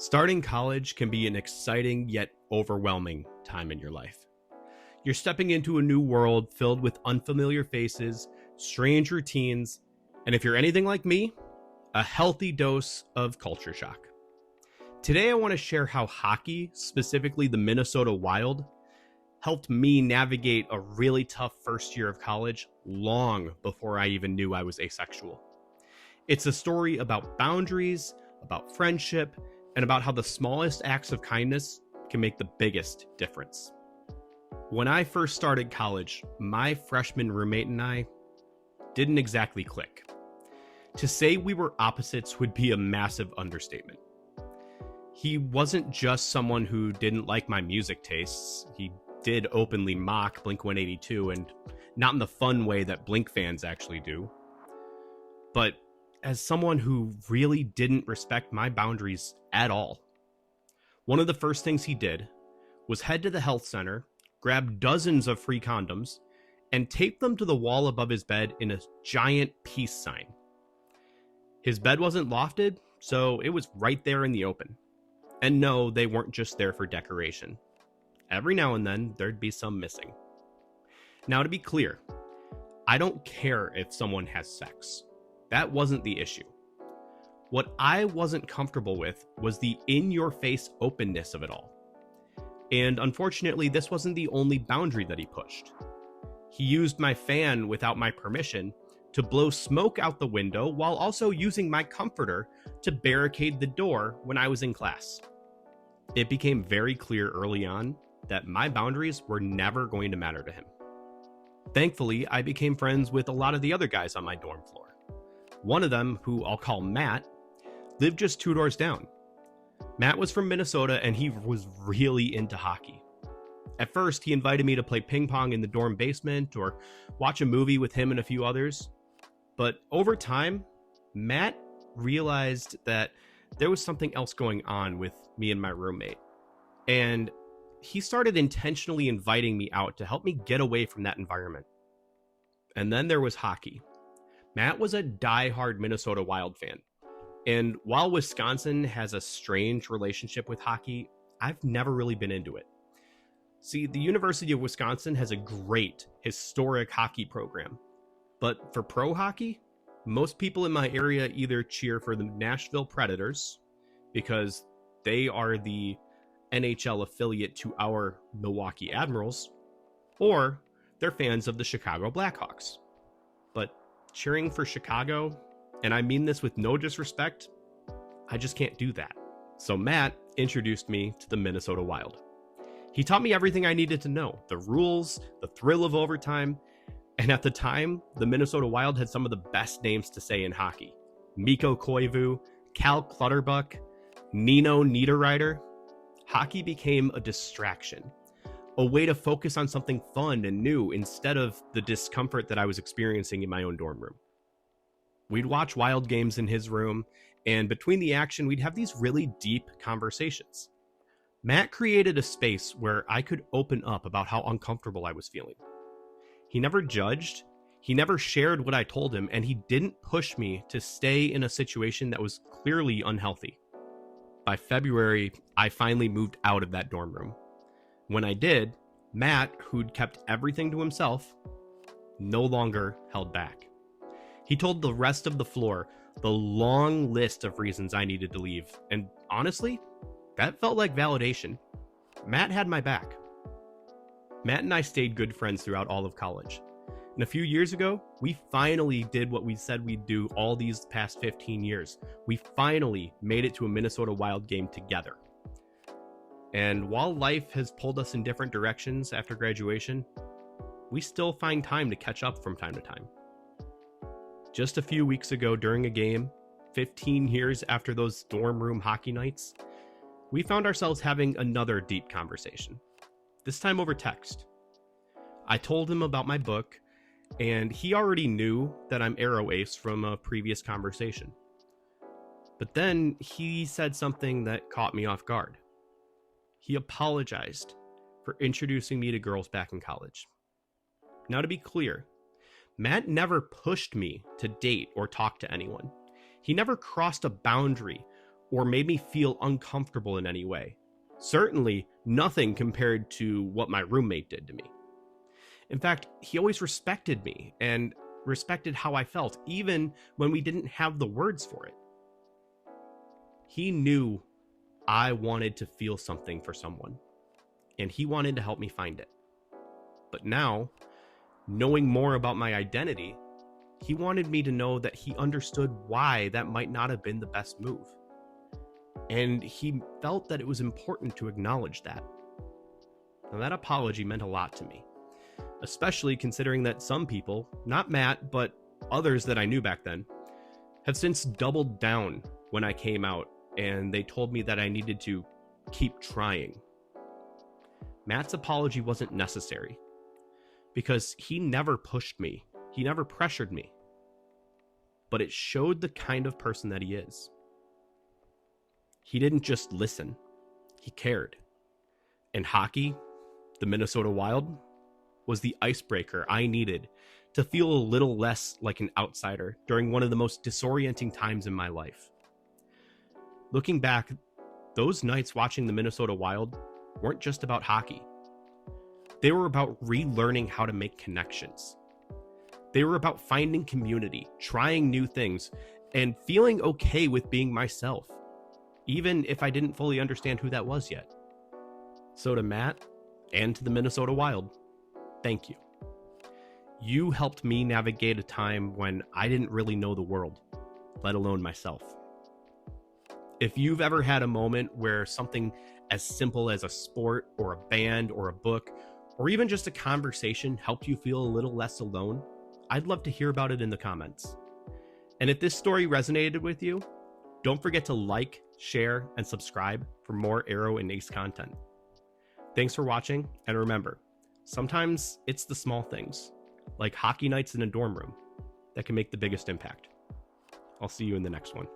Starting college can be an exciting yet overwhelming time in your life. You're stepping into a new world filled with unfamiliar faces, strange routines, and if you're anything like me, a healthy dose of culture shock. Today, I want to share how hockey, specifically the Minnesota Wild, helped me navigate a really tough first year of college long before I even knew I was asexual. It's a story about boundaries, about friendship, and about how the smallest acts of kindness can make the biggest difference. When I first started college, my freshman roommate and I didn't exactly click. To say we were opposites would be a massive understatement. He wasn't just someone who didn't like my music tastes. He did openly mock Blink-182, and not in the fun way that Blink fans actually do. But as someone who really didn't respect my boundaries at all. One of the first things he did was head to the health center, grab dozens of free condoms, and tape them to the wall above his bed in a giant peace sign. His bed wasn't lofted, so it was right there in the open. And no, they weren't just there for decoration. Every now and then, there'd be some missing. Now, to be clear, I don't care if someone has sex. That wasn't the issue. What I wasn't comfortable with was the in-your-face openness of it all. And unfortunately, this wasn't the only boundary that he pushed. He used my fan without my permission to blow smoke out the window while also using my comforter to barricade the door when I was in class. It became very clear early on that my boundaries were never going to matter to him. Thankfully, I became friends with a lot of the other guys on my dorm floor. One of them, who I'll call Matt, lived just 2 doors down. Matt was from Minnesota and he was really into hockey. At first, he invited me to play ping pong in the dorm basement or watch a movie with him and a few others. But over time, Matt realized that there was something else going on with me and my roommate. And he started intentionally inviting me out to help me get away from that environment. And then there was hockey. Matt was a diehard Minnesota Wild fan. And while Wisconsin has a strange relationship with hockey, I've never really been into it. See, the University of Wisconsin has a great historic hockey program. But for pro hockey, most people in my area either cheer for the Nashville Predators, because they are the NHL affiliate to our Milwaukee Admirals, or they're fans of the Chicago Blackhawks. But cheering for Chicago, and I mean this with no disrespect, I just can't do that. So Matt introduced me to the Minnesota Wild. He taught me everything I needed to know, the rules, the thrill of overtime, and at the time, the Minnesota Wild had some of the best names to say in hockey. Mikko Koivu, Cal Clutterbuck, Nino Niederreiter. Hockey became a distraction, a way to focus on something fun and new instead of the discomfort that I was experiencing in my own dorm room. We'd watch Wild games in his room, and between the action, we'd have these really deep conversations. Matt created a space where I could open up about how uncomfortable I was feeling. He never judged, he never shared what I told him, and he didn't push me to stay in a situation that was clearly unhealthy. By February, I finally moved out of that dorm room. When I did, Matt, who'd kept everything to himself, no longer held back. He told the rest of the floor the long list of reasons I needed to leave, and honestly, that felt like validation. Matt had my back. Matt and I stayed good friends throughout all of college. And a few years ago, we finally did what we said we'd do all these past 15 years. We finally made it to a Minnesota Wild game together. And while life has pulled us in different directions after graduation, we still find time to catch up from time to time. Just a few weeks ago during a game, 15 years after those dorm room hockey nights, we found ourselves having another deep conversation, this time over text. I told him about my book, and he already knew that I'm aro-ace from a previous conversation. But then he said something that caught me off guard. He apologized for introducing me to girls back in college. Now, to be clear, Matt never pushed me to date or talk to anyone. He never crossed a boundary or made me feel uncomfortable in any way. Certainly nothing compared to what my roommate did to me. In fact, he always respected me and respected how I felt, even when we didn't have the words for it. He knew I wanted to feel something for someone, and he wanted to help me find it. But now, knowing more about my identity, he wanted me to know that he understood why that might not have been the best move. And he felt that it was important to acknowledge that. Now, that apology meant a lot to me, especially considering that some people, not Matt, but others that I knew back then, have since doubled down when I came out, and they told me that I needed to keep trying. Matt's apology wasn't necessary, because he never pushed me. He never pressured me. But it showed the kind of person that he is. He didn't just listen. He cared. And hockey, the Minnesota Wild, was the icebreaker I needed to feel a little less like an outsider during one of the most disorienting times in my life. Looking back, those nights watching the Minnesota Wild weren't just about hockey. They were about relearning how to make connections. They were about finding community, trying new things, and feeling okay with being myself, even if I didn't fully understand who that was yet. So to Matt and to the Minnesota Wild, thank you. You helped me navigate a time when I didn't really know the world, let alone myself. If you've ever had a moment where something as simple as a sport or a band or a book, or even just a conversation helped you feel a little less alone, I'd love to hear about it in the comments. And if this story resonated with you, don't forget to like, share, and subscribe for more Arrow and Ace content. Thanks for watching, and remember, sometimes it's the small things, like hockey nights in a dorm room, that can make the biggest impact. I'll see you in the next one.